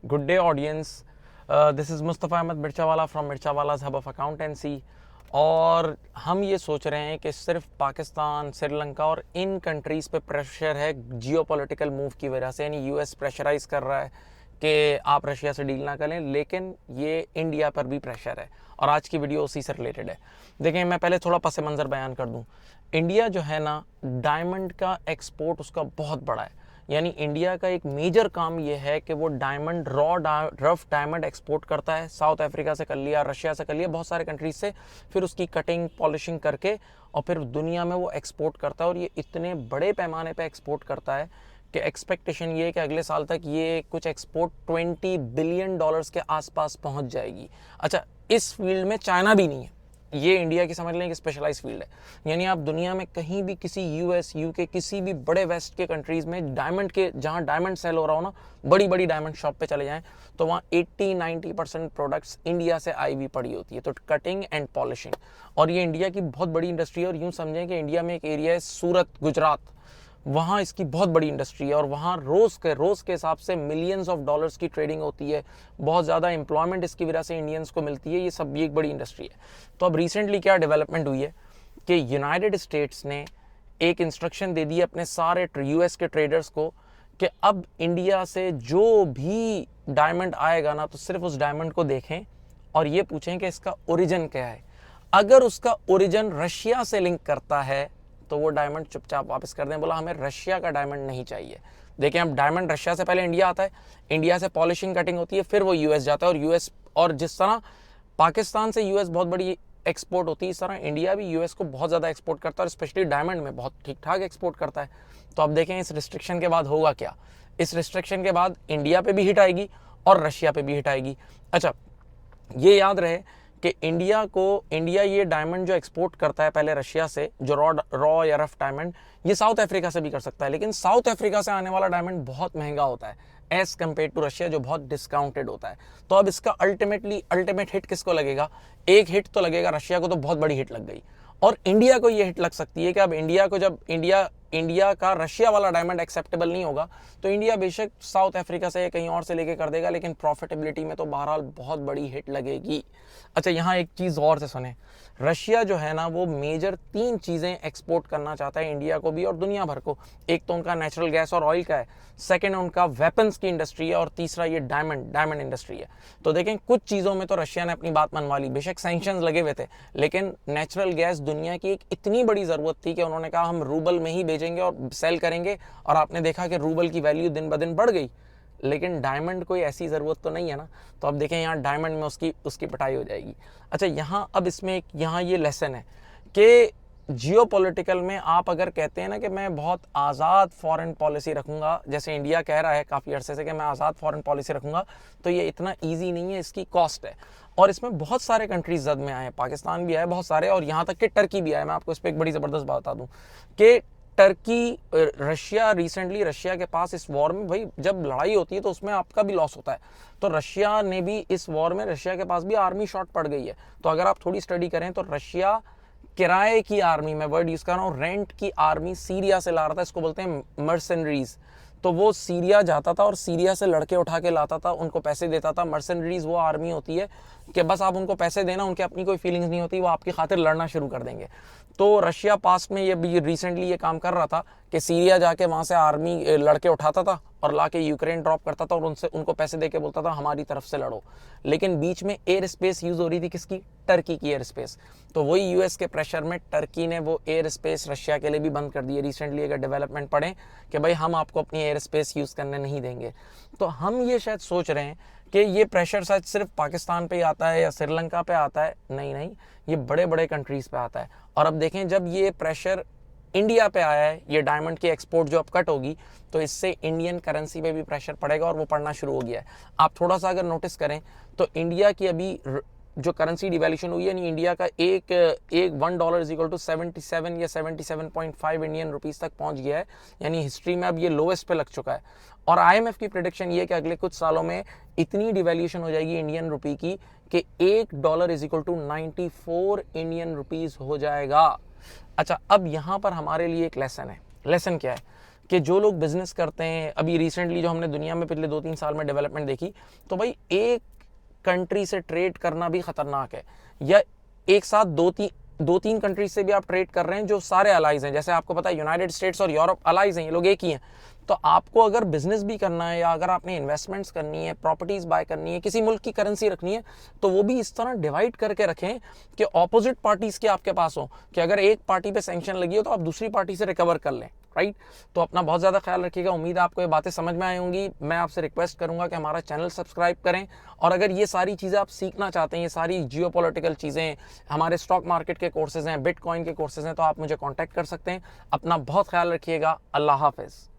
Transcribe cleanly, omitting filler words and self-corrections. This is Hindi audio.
Good day, audience. This is Mustafa Ahmed Mirchawala from Mirchawala's Hub of Accountancy. और हम ये सोच रहे हैं कि सिर्फ पाकिस्तान, श्रीलंका और इन कंट्रीज़ पे प्रेशर है जियोपॉलिटिकल मूव की वजह से, यानी यूएस प्रेशराइज कर रहा है कि आप रशिया से डील ना करें, लेकिन ये इंडिया पर भी प्रेशर है और आज की वीडियो उसी से रिलेटेड है। देखें, मैं पहले थोड़ा पस मंज़र बयान कर दूं। इंडिया जो है ना, डायमंड का एक्सपोर्ट उसका बहुत बड़ा है। यानी इंडिया का एक मेजर काम ये है कि वो डायमंड रफ डायमंड एक्सपोर्ट करता है। साउथ अफ्रीका से कर लिया, रशिया से कर लिया, बहुत सारे कंट्रीज से, फिर उसकी कटिंग पॉलिशिंग करके और फिर दुनिया में वो एक्सपोर्ट करता है। और ये इतने बड़े पैमाने पे एक्सपोर्ट करता है कि एक्सपेक्टेशन ये है कि अगले साल तक ये कुछ एक्सपोर्ट $20 बिलियन के आसपास पहुंच जाएगी। अच्छा, इस फील्ड में चाइना भी नहीं है, ये इंडिया की समझ लें कि स्पेशलाइज फील्ड है। यानी आप दुनिया में कहीं भी किसी यूएस यूके किसी भी बड़े वेस्ट के कंट्रीज़ में डायमंड के, जहाँ डायमंड सेल हो रहा हो ना, बड़ी बड़ी डायमंड शॉप पे चले जाएं तो वहाँ 80-90% प्रोडक्ट्स इंडिया से आई हुई पड़ी होती है। तो कटिंग एंड पॉलिशिंग, और ये इंडिया की बहुत बड़ी इंडस्ट्री है। और यूँ समझें कि इंडिया में एक एरिया है सूरत, गुजरात, वहाँ इसकी बहुत बड़ी इंडस्ट्री है और वहाँ रोज़ के हिसाब से मिलियंस ऑफ डॉलर्स की ट्रेडिंग होती है। बहुत ज़्यादा एम्प्लॉयमेंट इसकी वजह से इंडियंस को मिलती है। ये सब एक बड़ी इंडस्ट्री है। तो अब रिसेंटली क्या डेवलपमेंट हुई है कि यूनाइटेड स्टेट्स ने एक इंस्ट्रक्शन दे दी अपने सारे यूएस के ट्रेडर्स को कि अब इंडिया से जो भी डायमंड आएगा ना, तो सिर्फ उस डायमंड को देखें और ये पूछें कि इसका ओरिजिन क्या है। अगर उसका ओरिजिन रशिया से लिंक करता है तो वो डायमंड चुपचाप वापस कर दें। बोला हमें रशिया का डायमंड नहीं चाहिए। देखें, अब डायमंड रशिया से पहले इंडिया आता है, इंडिया से पॉलिशिंग कटिंग होती है, फिर वो यूएस जाता है। और यूएस, और जिस तरह पाकिस्तान से यूएस बहुत बड़ी एक्सपोर्ट होती है, इस तरह इंडिया भी यूएस को बहुत ज़्यादा एक्सपोर्ट करता है और स्पेशली डायमंड में बहुत ठीक ठाक एक्सपोर्ट करता है। तो अब देखें इस रिस्ट्रिक्शन के बाद होगा क्या। इस रिस्ट्रिक्शन के बाद इंडिया पे भी हिट आएगी और रशिया पे भी हिट आएगी। अच्छा, ये याद रहे कि इंडिया ये डायमंड जो एक्सपोर्ट करता है पहले रशिया से, जो रॉ या रफ डायमंड, ये साउथ अफ्रीका से भी कर सकता है। लेकिन साउथ अफ्रीका से आने वाला डायमंड बहुत महंगा होता है एज कम्पेयर टू रशिया, जो बहुत डिस्काउंटेड होता है। तो अब इसका अल्टीमेट हिट किसको लगेगा? एक हिट तो लगेगा रशिया को, तो बहुत बड़ी हिट लग गई। और इंडिया को ये हिट लग सकती है कि अब इंडिया को, जब इंडिया का रशिया वाला डायमंड एक्सेप्टेबल नहीं होगा, तो इंडिया बेशक साउथ अफ्रीका से या कहीं और से लेके कर देगा, लेकिन प्रॉफिटेबिलिटी में तो बहरहाल बहुत बड़ी हिट लगेगी। अच्छा, यहाँ एक चीज़ गौर से सुने। रशिया जो है ना, वो मेजर 3 चीज़ें एक्सपोर्ट करना चाहता है इंडिया को भी और दुनिया भर को। एक तो उनका नेचुरल गैस और ऑयल का है, सेकेंड उनका वेपन्स की इंडस्ट्री है, और तीसरा ये डायमंड इंडस्ट्री है। तो देखें, कुछ चीज़ों में तो रशिया ने अपनी बात मनवा ली, बेशक सैंक्शंस लगे हुए थे, लेकिन नेचुरल गैस दुनिया की एक इतनी बड़ी ज़रूरत थी कि उन्होंने कहा हम रूबल में ही बेचेंगे और सेल करेंगे। और आपने देखा कि रूबल की वैल्यू दिन ब दिन बढ़ गई। लेकिन डायमंड कोई ऐसी ज़रूरत तो नहीं है ना। तो अब देखें, यहाँ डायमंड में उसकी पिटाई हो जाएगी। अच्छा, यहाँ अब इसमें यहाँ ये लेसन है कि जियोपॉलिटिकल में आप अगर कहते हैं ना कि मैं बहुत आज़ाद फॉरेन पॉलिसी रखूंगा, जैसे इंडिया कह रहा है काफ़ी अरसे से कि मैं आज़ाद फॉरेन पॉलिसी रखूंगा, तो ये इतना ईजी नहीं है, इसकी कॉस्ट है। और इसमें बहुत सारे कंट्रीज जद में आए हैं, पाकिस्तान भी आए बहुत सारे, और यहाँ तक कि टर्की भी आए। मैं आपको इस पर एक बड़ी ज़बरदस्त बात बता दूँ कि टर्की, रिसेंटली रशिया के पास इस वॉर में, भाई जब लड़ाई होती है तो उसमें आपका भी लॉस होता है, तो रशिया ने भी इस वॉर में, रशिया के पास भी आर्मी शॉर्ट पड़ गई है। तो अगर आप थोड़ी स्टडी करें तो रशिया किराए की आर्मी, मैं वर्ड यूज कर रहा हूँ, रेंट की आर्मी सीरिया से ला रहा था। इसको बोलते हैं मर्सनरीज। तो वो सीरिया जाता था और सीरिया से लड़के उठा के लाता था, उनको पैसे देता था। मर्सनरीज वो आर्मी होती है कि बस आप उनको पैसे देना, उनके अपनी कोई फीलिंग्स नहीं होती, वो आपकी खातिर लड़ना शुरू कर देंगे। तो रशिया पास्ट में ये रिसेंटली ये काम कर रहा था कि सीरिया जाके वहाँ से आर्मी लड़के उठाता था और लाके यूक्रेन ड्रॉप करता था और उनको पैसे देके बोलता था हमारी तरफ से लड़ो। लेकिन बीच में एयर स्पेस यूज़ हो रही थी, किसकी? टर्की की एयर स्पेस। तो वही यूएस के प्रेशर में टर्की ने वो एयर स्पेस रशिया के लिए भी बंद कर दी है। रिसेंटली अगर डेवलपमेंट पढ़ें कि भाई हम आपको अपनी एयर स्पेस यूज़ करने नहीं देंगे। तो हम ये शायद सोच रहे हैं कि ये प्रेशर शायद सिर्फ पाकिस्तान पे ही आता है या श्रीलंका पे आता है। नहीं, ये बड़े बड़े कंट्रीज़ पे आता है। और अब देखें, जब ये प्रेशर इंडिया पे आया है, ये डायमंड की एक्सपोर्ट जो अब कट होगी, तो इससे इंडियन करेंसी पे भी प्रेशर पड़ेगा और वो पड़ना शुरू हो गया है। आप थोड़ा सा अगर नोटिस करें तो इंडिया की अभी जो करेंसी डिवैल्यूशन हुई है, नहीं, इंडिया का एक $1 इज इक्वल टू 77 या 77.5 इंडियन रुपीज़ तक पहुंच गया है। यानी हिस्ट्री में अब ये लोवेस्ट पे लग चुका है। और आईएमएफ की प्रेडिक्शन ये है कि अगले कुछ सालों में इतनी डिवैल्यूशन हो जाएगी इंडियन रुपी की कि $1 is equal to 94 Indian rupees हो जाएगा। अच्छा, अब यहाँ पर हमारे लिए एक लेसन है। लेसन क्या है कि जो लोग बिजनेस करते हैं, अभी रिसेंटली जो हमने दुनिया में पिछले 2-3 साल में डेवलपमेंट देखी, तो भाई एक कंट्री से ट्रेड करना भी खतरनाक है, या एक साथ दो तीन कंट्रीज से भी आप ट्रेड कर रहे हैं जो सारे अलाइज हैं। जैसे आपको पता है यूनाइटेड स्टेट्स और यूरोप अलाइज हैं, ये लोग एक ही हैं। तो आपको अगर बिजनेस भी करना है, या अगर आपने इन्वेस्टमेंट्स करनी है, प्रॉपर्टीज बाय करनी है, किसी मुल्क की करेंसी रखनी है, तो वो भी इस तरह डिवाइड करके रखें कि ऑपोजिट पार्टीज के आपके पास हो, कि अगर एक पार्टी पे सैंक्शन लगी हो तो आप दूसरी पार्टी से रिकवर कर लें, राइट। तो अपना बहुत ज़्यादा ख्याल रखिएगा। उम्मीद है आपको ये बातें समझ में आई होंगी। मैं आपसे रिक्वेस्ट करूंगा कि हमारा चैनल सब्सक्राइब करें, और अगर ये सारी चीज़ें आप सीखना चाहते हैं, ये सारी जियोपॉलिटिकल चीज़ें, हमारे स्टॉक मार्केट के कोर्सेज हैं, बिटकॉइन के कोर्सेज हैं, तो आप मुझे कॉन्टैक्ट कर सकते हैं। अपना बहुत ख्याल रखिएगा। अल्लाह हाफिज़।